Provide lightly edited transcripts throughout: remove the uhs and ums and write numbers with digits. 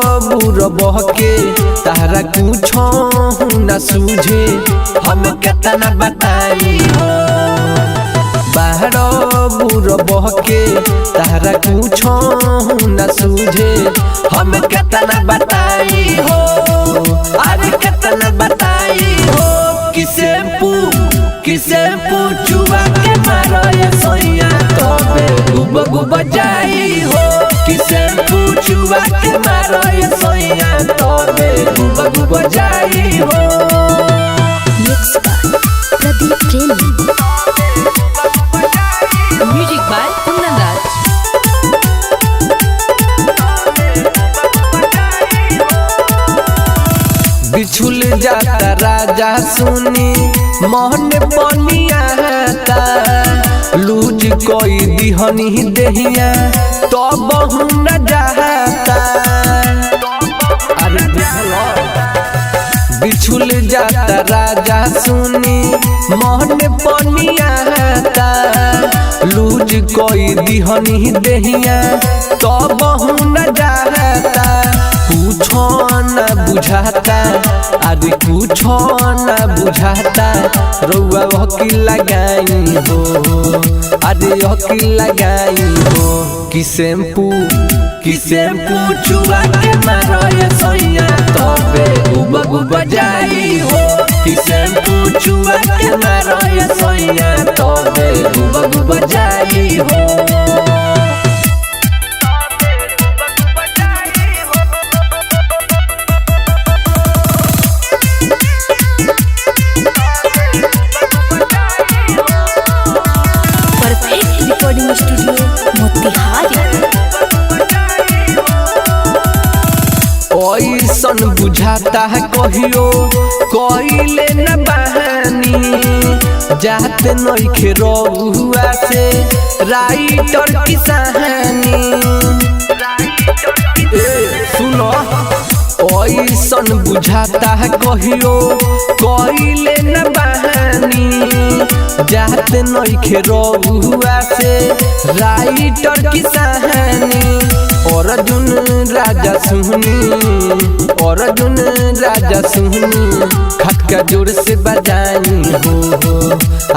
बहके तारा कुछ न सूझे हम केतना बताई बाहर बुर बहके तारा कुछ न सूझे हम केतना बताई हो अरे केतना बताई हो किसे पूछुआ के मारो ये सोया तबे गुब गुब जाई हो किसे पूछुआ के मारो ये सोया तबे गुब गुब जाई हो। मिक्स बाय प्रदीप प्रेमी, म्यूजिक बाय कुंदन राज। बिछुल जाता राजा सुनी मोहन पनियाता लूज कोई दिहनी देहिया तो बहु न जाता अरे बिछुल जाता राजा सुनी मोहन पनियाता लूज कोई दिहनी देहिया तो बहु न जाता कुछो न बुझाता अरे कुछो न बुझाता रउआ हकी लगाई हो अरे हकी लगाई हो किसे पूछुआ के मारो ये सोया तबे गुब गुब जाई हो किसे पूछुआ के मारो ये सोया तबे गुब गुब जाई हो। Recording studio Motihari. ऐसन बुझाता है कहियो कइले न बहानी जाते नइखे रहुआ से राइटर की कहानी सुनो ऐसन बुझाता है कहियो कइले न बहानी जाते नइखे रहुआ से राइटर की कहानी अर्जुन राजा सुहनी खटका जोर से बजाई हो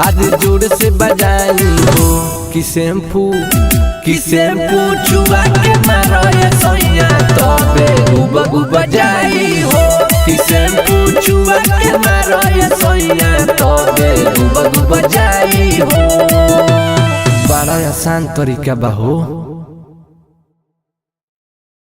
आज जोर से बजाई हो किसे पूछुआ के मारो ये सोया तबे गुब गुब जाई हो किसे पूछुआ के मारो ये सोया तबे गुब गुब जाई हो। बड़ा आसान तरीका बा हो।